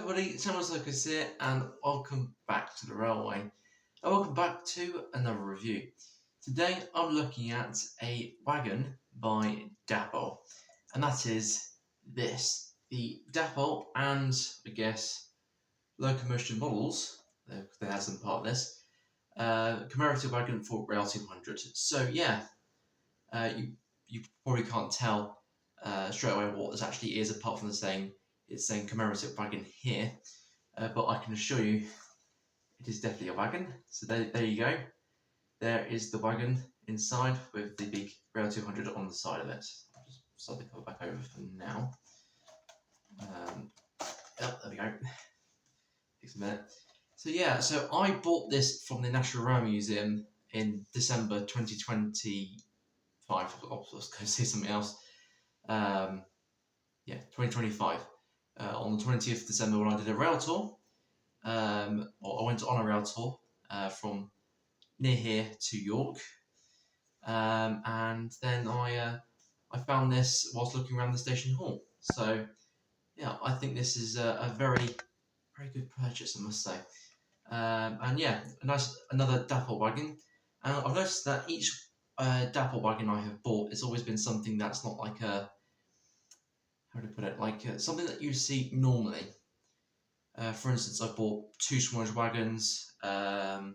everybody, Samuel's Locos here, and welcome back to the railway. And welcome back to another review. Today I'm looking at a wagon by Dapol, and that is this. The Dapol and, I guess, Locomotion Models, they have some part of this, Commemorative Wagon for Rail 200. So yeah, you probably can't tell straight away what this actually is, apart from it's saying Commemorative Wagon here, but I can assure you it is definitely a wagon. So there you go. There is the wagon inside with the big Rail 200 on the side of it. I'll just start the cover back over for now. There we go. Takes a minute. So yeah, so I bought this from the National Rail Museum in December 2025. I was going to say something else. 2025. On the 20th of December, when I did a rail tour, or I went on a rail tour from near here to York, and then I found this whilst looking around the station hall. So yeah, I think this is a very good purchase, I must say. And yeah, another Dapol wagon. And I've noticed that each Dapol wagon I have bought, it's always been something that's not like a, how to put it, like something that you see normally. For instance, I bought two smallage wagons. I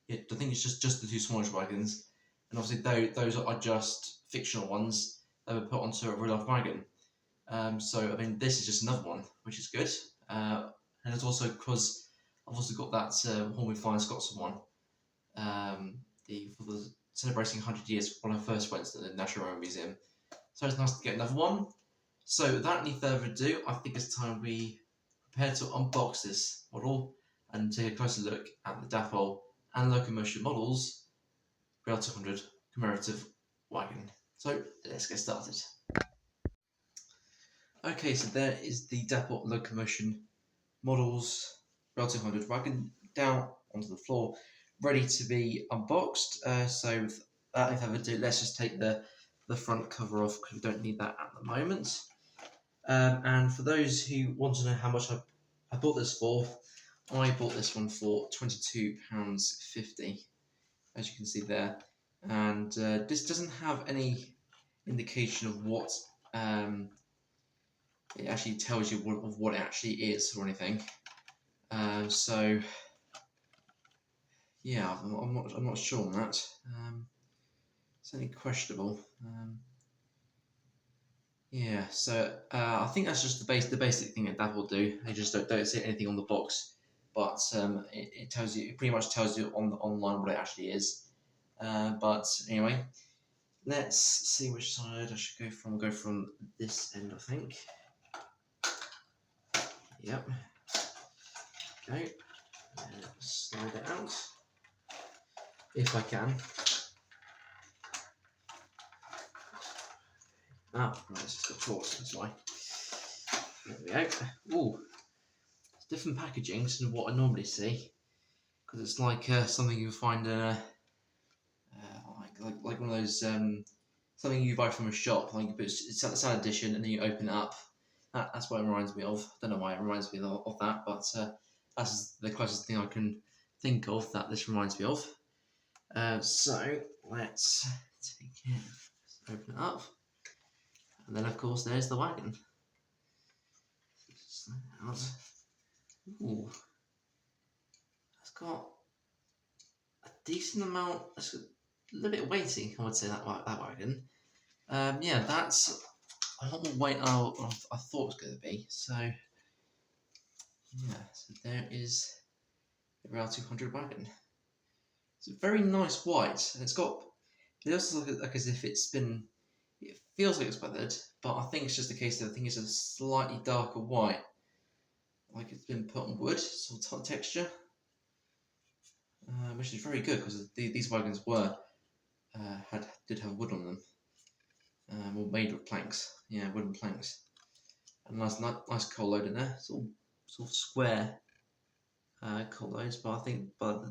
think it's just the two smallage wagons, and obviously those are just fictional ones that were put onto a real life wagon. So I mean, this is just another one, which is good. And it's also because I've also got that Horn with Flying Scots one. For the celebrating 100 years when I first went to the National Rail Museum. So it's nice to get another one. So without any further ado, I think it's time we prepare to unbox this model and take a closer look at the Dapol and Locomotion Models Rail 200 Commemorative Wagon. So let's get started. Okay, so there is the Dapol Locomotion Models Rail 200 Wagon down onto the floor, ready to be unboxed. So without any further ado, let's just take the front cover off, because we don't need that at the moment. And for those who want to know how much I bought this for, I bought this one for £22.50, as you can see there. And this doesn't have any indication of what it actually tells you of what it actually is or anything. So yeah, I'm not sure on that. It's only questionable. Yeah, so I think that's just the basic thing that Dapol do. They just don't say anything on the box, but it tells you, it pretty much tells you online what it actually is. But anyway, let's see which side I should go from. Go from this end, I think. Yep. Okay. Slide it out if I can. Right, this has got force, that's why. There we go. Ooh, it's different packaging than what I normally see, because it's like something you find in a like one of those something you buy from a shop. Like it's a salad edition, and then you open it up. That's what it reminds me of. I don't know why it reminds me of that, but that's the closest thing I can think of that this reminds me of. So let's take it. Let's open it up. And then, of course, there's the wagon. Slide it out. Ooh. It's got a decent amount, it's a little bit weighty, I would say, that wagon. Yeah, that's a lot more weight than I thought it was going to be. So, yeah, so there is the Rail 200 wagon. It's a very nice white, and it also looks like as if it's been, it feels like it's weathered, but I think it's just a case that I think it's a slightly darker white, like it's been put on wood, sort of texture, which is very good, because these wagons did have wood on them, or made with planks, yeah, wooden planks, and nice coal load in there. It's all sort of square coal loads, but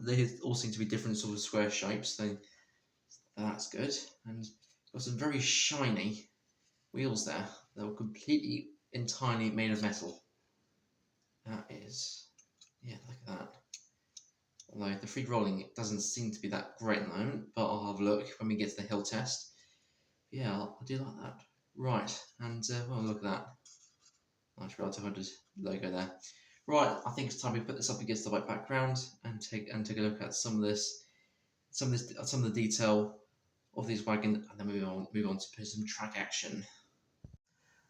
they all seem to be different sort of square shapes, so that's good. And got some very shiny wheels there. They were completely entirely made of metal. That is, yeah, look at that. Although the free rolling, it doesn't seem to be that great at the moment, but I'll have a look when we get to the hill test. Yeah, I do like that. Right, and well, look at that. Nice Rail 200 logo there. Right, I think it's time we put this up against the white background and take a look at some of the detail of this wagon, and then move on to put some track action.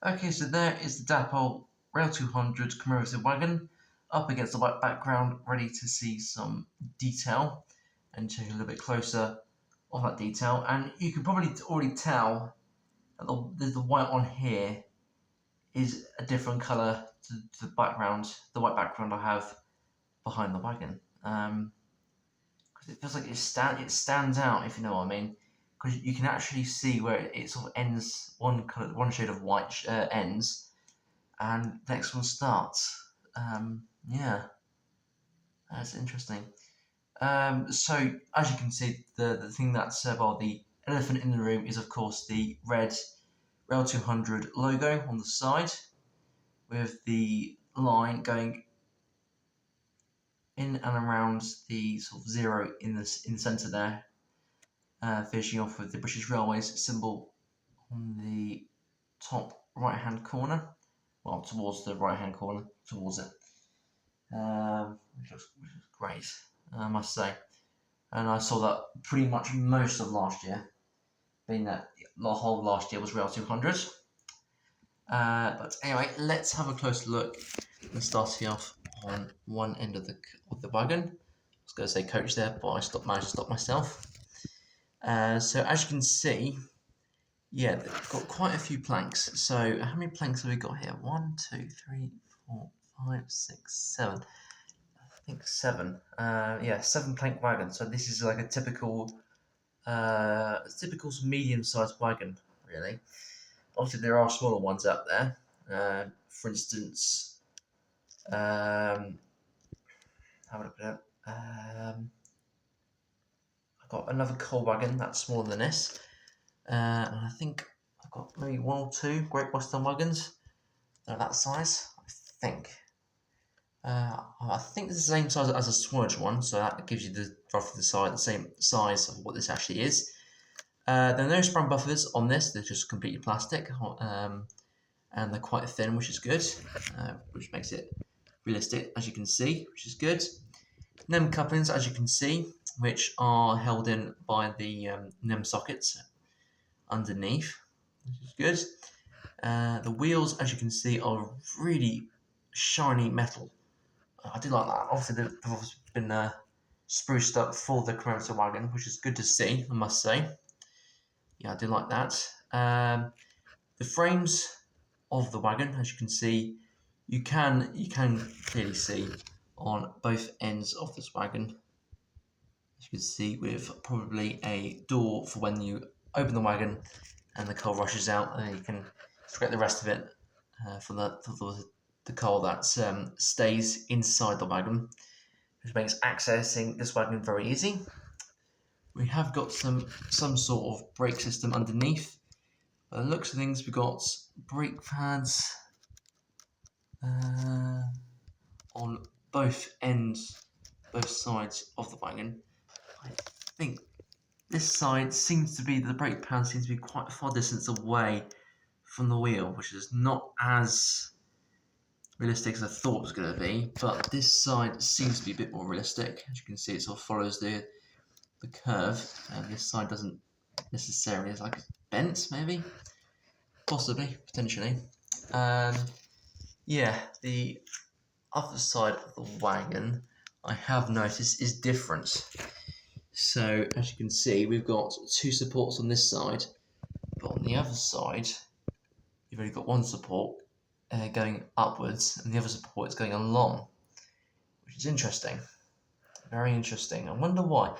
Okay, so there is the Dapol Rail 200 Commemorative Wagon up against the white background, ready to see some detail and take a little bit closer of that detail. And you can probably already tell that the white on here is a different colour to the background, the white background I have behind the wagon. Because it feels like it stands out, if you know what I mean. Because you can actually see where it sort of ends, one shade of white ends, and the next one starts. Yeah, that's interesting. So as you can see, the thing that's well, the elephant in the room is of course the red Rail 200 logo on the side, with the line going in and around the sort of zero in the centre there, finishing off with the British Railways symbol on the top right hand corner, well, towards the right hand corner, towards it, which looks great, I must say. And I saw that pretty much most of last year, being that the whole of last year was Rail 200. But anyway, let's have a closer look and starting off on one end of the wagon. I was going to say coach there, but I managed to stop myself. So as you can see, yeah, they've got quite a few planks. So how many planks have we got here? 1, 2, 3, 4, 5, 6, 7. I think 7. Yeah, 7 plank wagon. So this is like a typical medium-sized wagon, really. Obviously, there are smaller ones out there. For instance, how would I put it? I've got another coal wagon that's smaller than this, and I think I've got maybe 1 or 2 Great Western wagons that are that size. I think. I think it's the same size as a Swurge one, so that gives you roughly the same size of what this actually is. There are no sprung buffers on this; they're just completely plastic, and they're quite thin, which is good, which makes it realistic, as you can see, which is good. NEM couplings, as you can see, which are held in by the NEM sockets underneath, which is good. The wheels, as you can see, are really shiny metal. I do like that. Obviously, they've been spruced up for the commemorative wagon, which is good to see, I must say. Yeah, I do like that. The frames of the wagon, as you can see, you can clearly see on both ends of this wagon. As you can see, with probably a door for when you open the wagon and the coal rushes out, and you can forget the rest of it for the coal that stays inside the wagon, which makes accessing this wagon very easy. We have got some sort of brake system underneath. By the looks of things, we've got brake pads on both sides of the wagon. I think this side seems to be, the brake pad seems to be quite a far distance away from the wheel, which is not as realistic as I thought it was going to be, but this side seems to be a bit more realistic. As you can see, it sort of follows the curve, and this side doesn't necessarily, it's like bent, maybe, possibly, potentially. Yeah, the other side of the wagon, I have noticed, is different. So as you can see, we've got 2 supports on this side, but on the other side, you've only got 1 support going upwards, and the other support is going along, which is interesting. Very interesting. I wonder why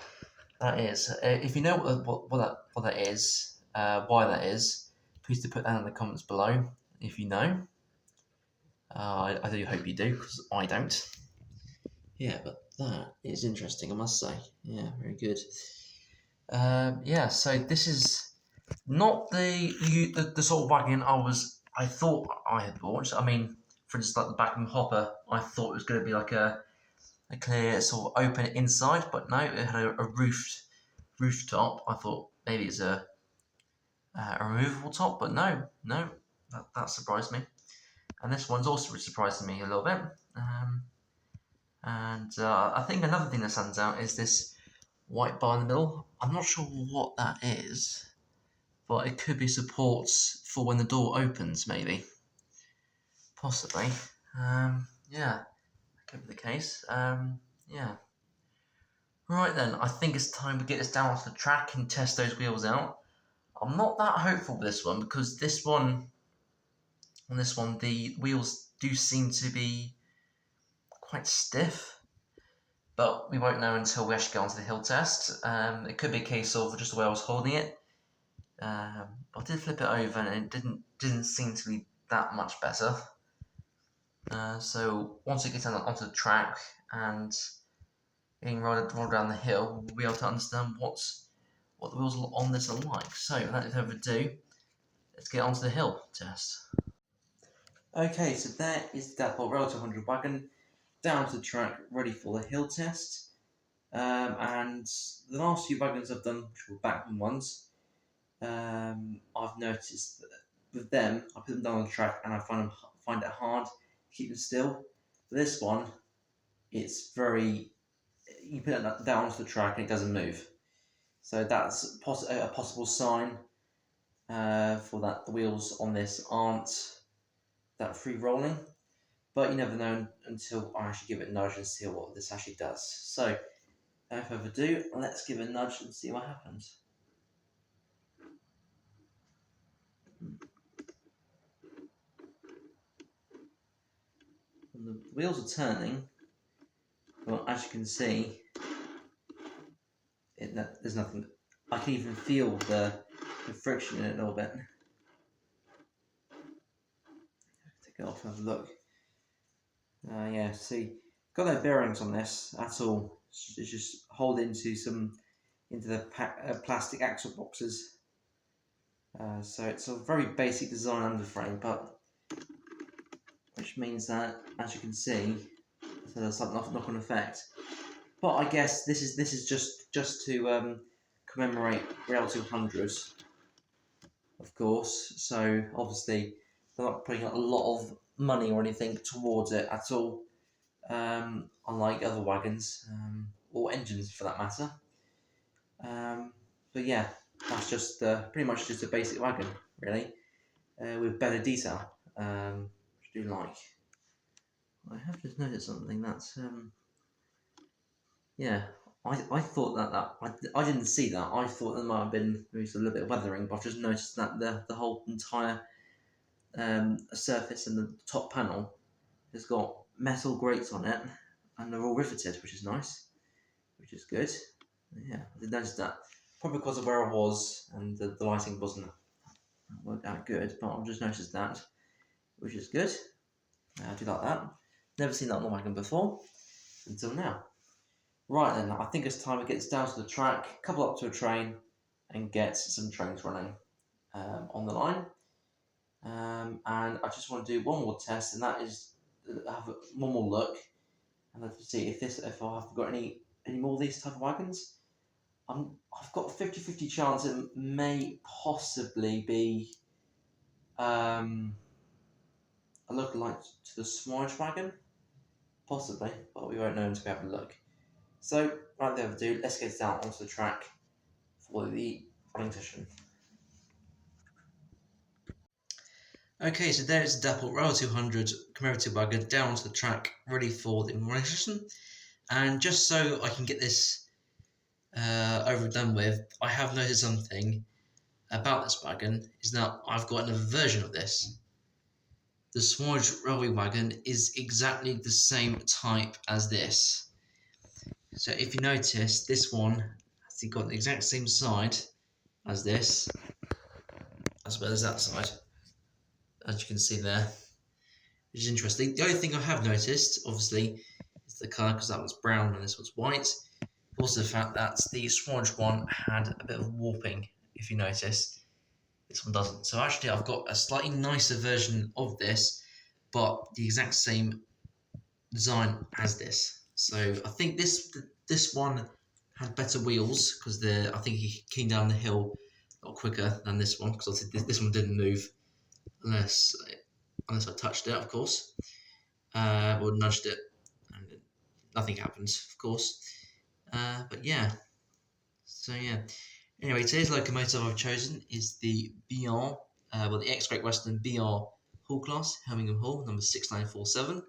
that is. If you know what that is, why that is, please do put that in the comments below. If you know, I do hope you do, because I don't. Yeah, but that is interesting, I must say. Yeah, very good. Yeah, so this is not the sort of wagon I thought I had bought. I mean, for instance, like the Backing hopper, I thought it was going to be like a clear sort of open inside, but no, it had a rooftop. I thought maybe it's a removable top, but no, that surprised me. And this one's also surprising me a little bit. And I think another thing that stands out is this white bar in the middle. I'm not sure what that is, but it could be supports for when the door opens, maybe. Possibly. Yeah, that could be the case. Yeah. Right then, I think it's time to get us down to the track and test those wheels out. I'm not that hopeful with this one because on this one, the wheels do seem to be quite stiff, but we won't know until we actually get onto the hill test. It could be a case of just the way I was holding it. I did flip it over and it didn't seem to be that much better. So once it gets onto the track and getting rolled down the hill, we'll be able to understand what the wheels on this are like. So without further ado, let's get onto the hill test. Okay, so there is the Dapol Rail 200 wagon down to the track, ready for the hill test. And the last few wagons I've done, which were Backing ones, I've noticed that with them, I put them down on the track and I find it hard to keep them still. For this one, it's very, you put it down onto the track and it doesn't move. So that's a possible sign for that the wheels on this aren't that free rolling. But you never know until I actually give it a nudge and see what this actually does. So, without further ado, let's give it a nudge and see what happens. When the wheels are turning, well, as you can see, there's nothing. I can even feel the friction in it a little bit. Take it off and have a look. Yeah, see, got no bearings on this at all. It's just hold into the plastic axle boxes. So it's a very basic design underframe, but which means that, as you can see, so there's some knock-on effect. But I guess this is just to commemorate Rail 200, of course. So obviously they're not putting a lot of money or anything towards it at all, unlike other wagons or engines for that matter. But yeah, that's just pretty much just a basic wagon, really, with better detail, which I do like. I have just noticed something that's yeah. I thought that I didn't see that. I thought there might have been maybe a little bit of weathering, but I've just noticed that the whole entire surface and the top panel has got metal grates on it, and they're all riveted, which is nice, which is good. Yeah, I did notice that. Probably because of where I was and the lighting wasn't worked out good, but I've just noticed that, which is good. I do like that. Never seen that on the wagon before until now. Right then, I think it's time to get this down to the track, couple up to a train, and get some trains running on the line. And I just want to do one more test, and that is have one more look, and let's see if I've got any more of these type of wagons. I've got a 50-50 chance it may possibly be a lookalike to the Swanage wagon, possibly, but we won't know until we have a look. So, right there, let's get down onto the track for the running session. Okay, so there is the Dapol Rail 200 Commemorative Wagon down onto the track, ready for the running session. And just so I can get this over and done with, I have noticed something about this wagon, is that I've got another version of this. The Swanage Railway Wagon is exactly the same type as this. So if you notice, this one has got the exact same side as this, as well as that side, as you can see there, which is interesting. The only thing I have noticed, obviously, is the colour, because that one's brown and this one's white. Also the fact that the Swanage one had a bit of warping, if you notice. This one doesn't. So actually I've got a slightly nicer version of this, but the exact same design as this. So I think this one had better wheels because I think he came down the hill a lot quicker than this one, because obviously this one didn't move unless I touched it, of course, or nudged it, and nothing happens, of course. But yeah, so yeah. Anyway, today's locomotive I've chosen is the the ex-Great Western BR Hall class, Helmingham Hall, number 6947.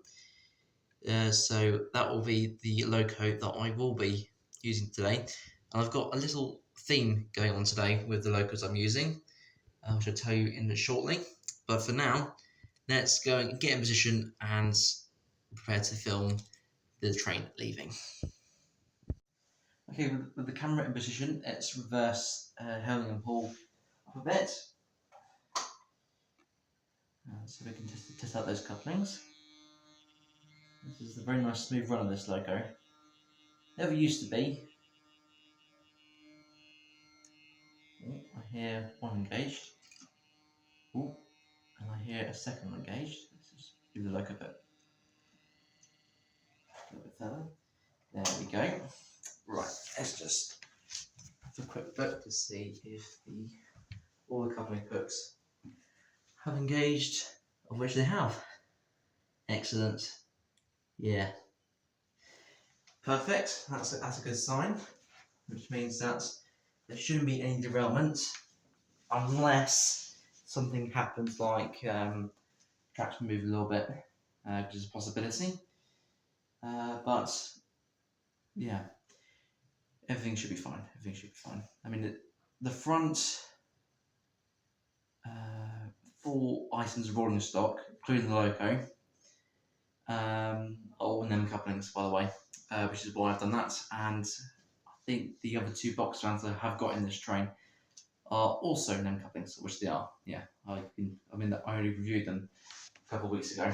So that will be the loco that I will be using today. And I've got a little theme going on today with the locos I'm using, which I'll tell you in shortly. But for now, let's go and get in position and prepare to film the train leaving. Okay, with the camera in position, let's reverse Helmingham Hall up a bit. So we can just test out those couplings. This is a very nice smooth run of this loco. Never used to be. Oh, I hear one engaged. Oh, and I hear a second one engaged. Let's just do the loco bit. A little bit further. There we go. Right, let's just have a quick look to see if all the coupling hooks have engaged, of which they have. Excellent. Yeah. Perfect. That's a good sign, which means that there shouldn't be any derailment unless something happens, like tracks move a little bit, which is a possibility. But yeah, everything should be fine. Everything should be fine. I mean, the front 4 items of rolling stock, including the loco, all NEM couplings, by the way, which is why I've done that. And I think the other 2 box fans I have got in this train are also NEM couplings, which they are. Yeah, I already reviewed them a couple of weeks ago,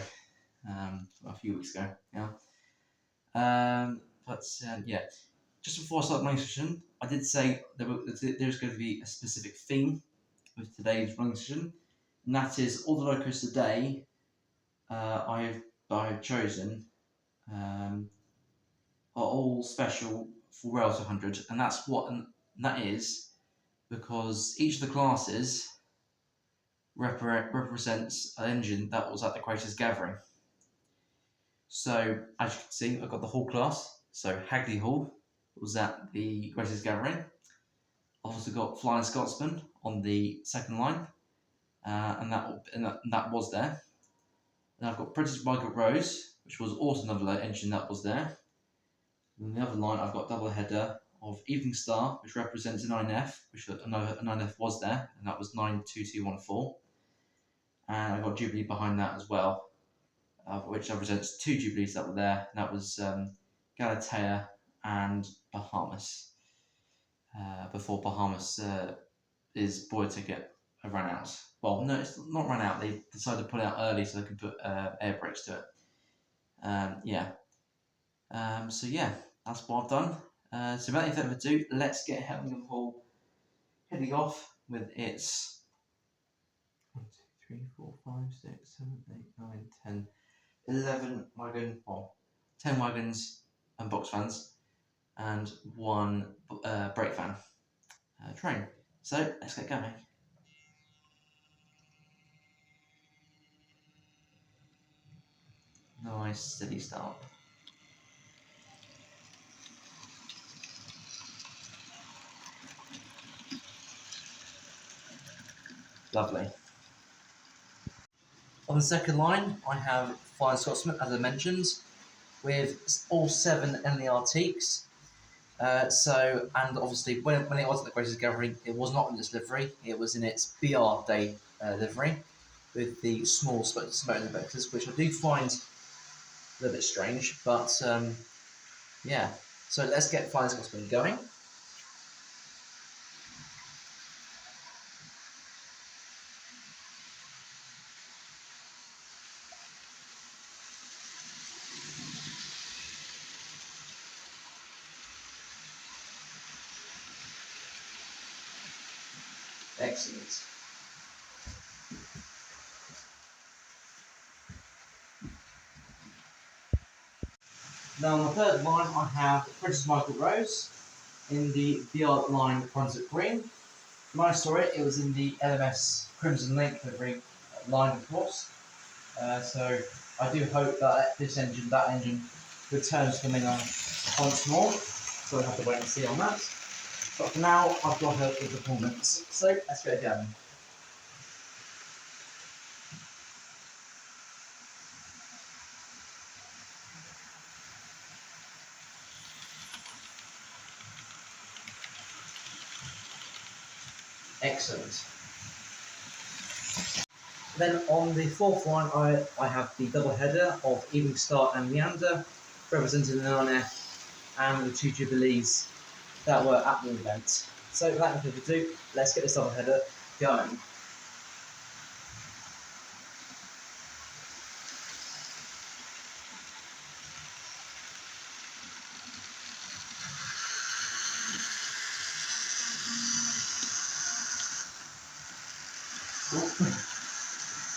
a few weeks ago. Yeah. Yeah, just before I start my session, I did say there's going to be a specific theme with today's running session, and that is all the locos today I've chosen are all special for Rails 100, and that is because each of the classes represents an engine that was at the Greatest Gathering. So as you can see, I've got the Hall class. So Hagley Hall was at the Greatest Gathering. I've also got Flying Scotsman on the second line, and that was there. Then I've got British Migrant Rose, which was also another engine that was there. And the other line, I've got double header of Evening Star, which represents a 9F, which a 9F was there, and that was 92214. And I've got Jubilee behind that as well, which represents 2 Jubilees that were there. And that was Galatea and Bahamas. Before Bahamas is board ticket ran out. Well, no, it's not ran out. They decided to put it out early so they can put air brakes to it. Yeah. So yeah, that's what I've done. So without any further ado, let's get Helmingham Hall heading off with its 1, 2, 3, 4, 5, 6, 7, 8, 9, 10, 11 wagon, well, 10 wagons and box fans, and 1 brake van train. So let's get going. Nice steady start. Lovely. On the second line, I have Flying Scotsman, as I mentioned, with all 7 NER teaks. And obviously, when it was at the Greatest Gathering, it was not in this livery. It was in its BR Day livery, with the small smoke vectors, which I do find a little bit strange. But yeah, so let's get Flying Scotsman going. Excellent. Now on the third line I have Princess Michael Rose in the VR line Brunswick Green. When I saw it, it was in the LMS Crimson Lake livery line, of course. So I do hope that that engine returns to Minna once more. So we'll have to wait and see on that. But for now, I've got her with performance. So let's go down. Excellent. Then on the fourth line, I have the double header of Evening Star and Leander, representing the 9F and the two Jubilees that were at the event. So without further ado, let's get this double header going.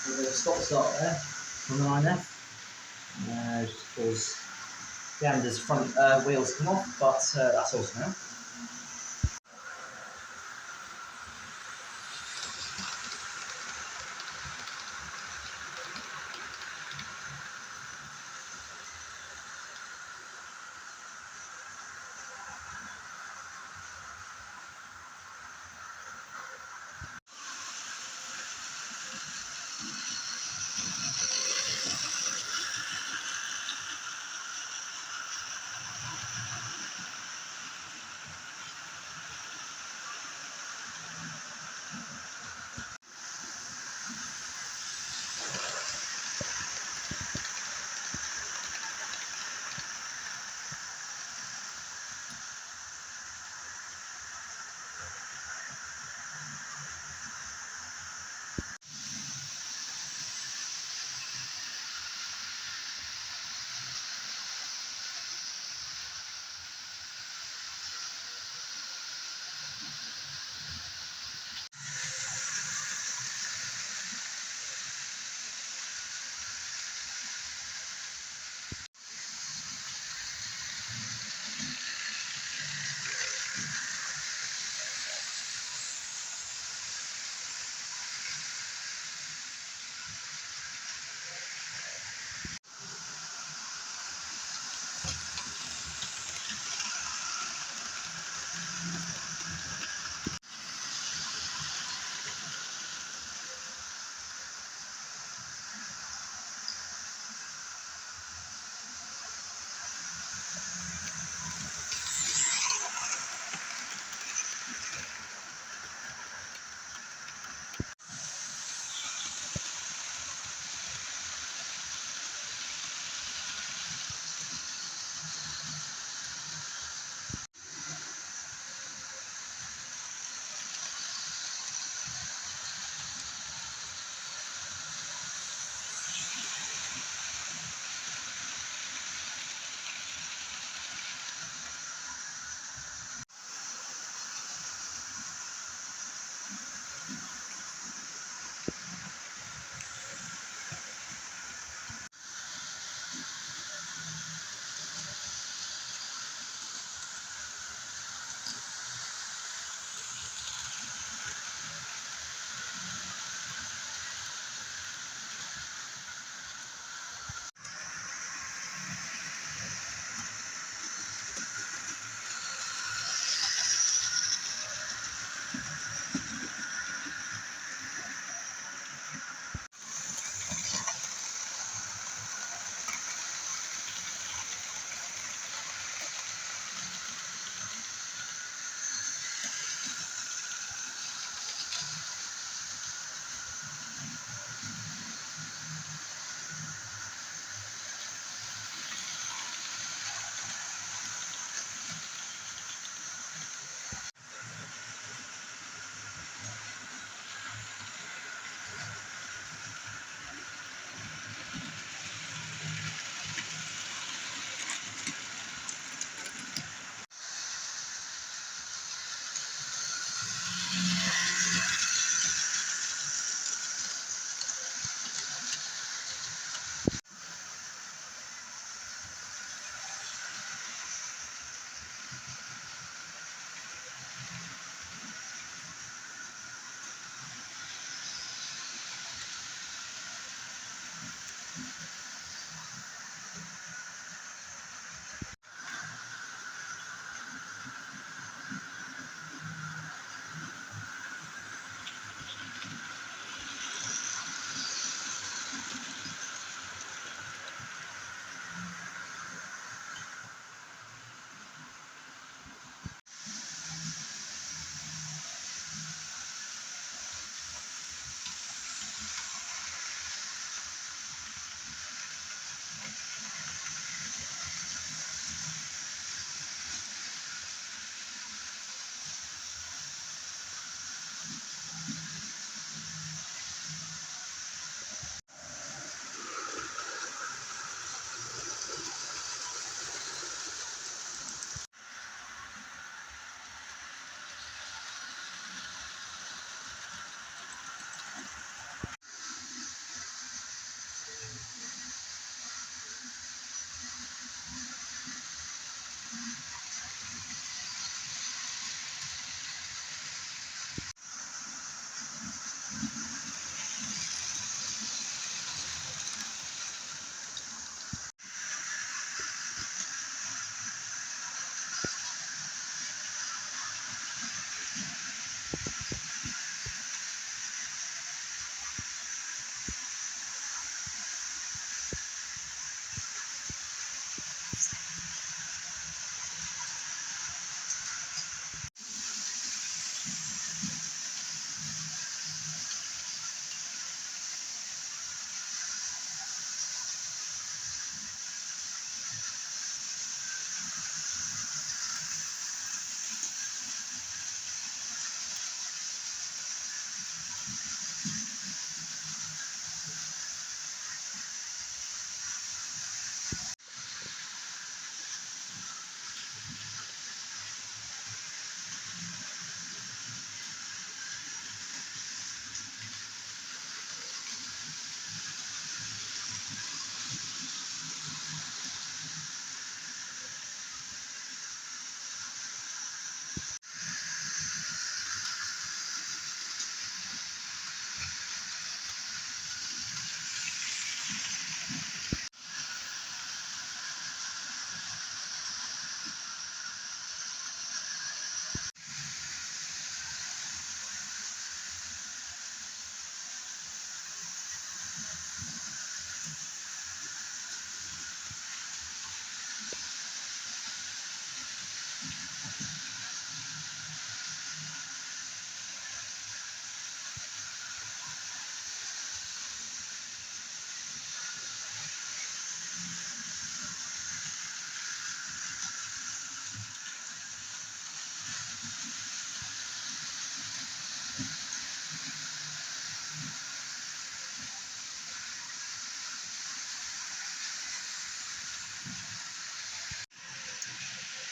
We're going to stop-start there from the 9F, just because Leander's front wheels come off, but that's awesome now.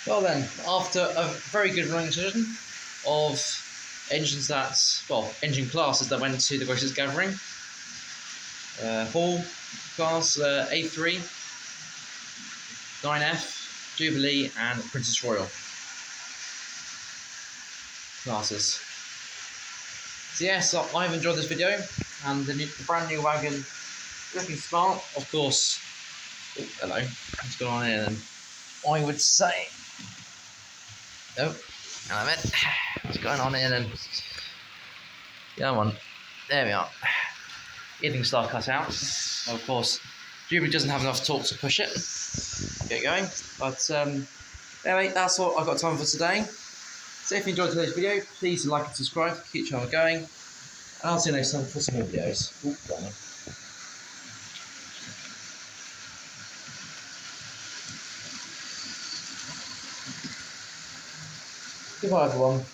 Well then, after a very good running session of engines engine classes that went to the Gracious Gathering, Hall class A3, 9F, Jubilee and Princess Royal classes. So yes, I've enjoyed this video, and the brand new wagon looking smart. Of course, oh, hello, what's going on here then? I would say, oh, hello mate, what's going on here then? Come on, there we are. Evening Star cut out. Of course, Jubilee doesn't have enough torque to push it, get going. But anyway, that's all I've got time for today. So if you enjoyed today's video, please like and subscribe to keep the channel going. And I'll see you next time for some more videos. Ooh, goodbye everyone.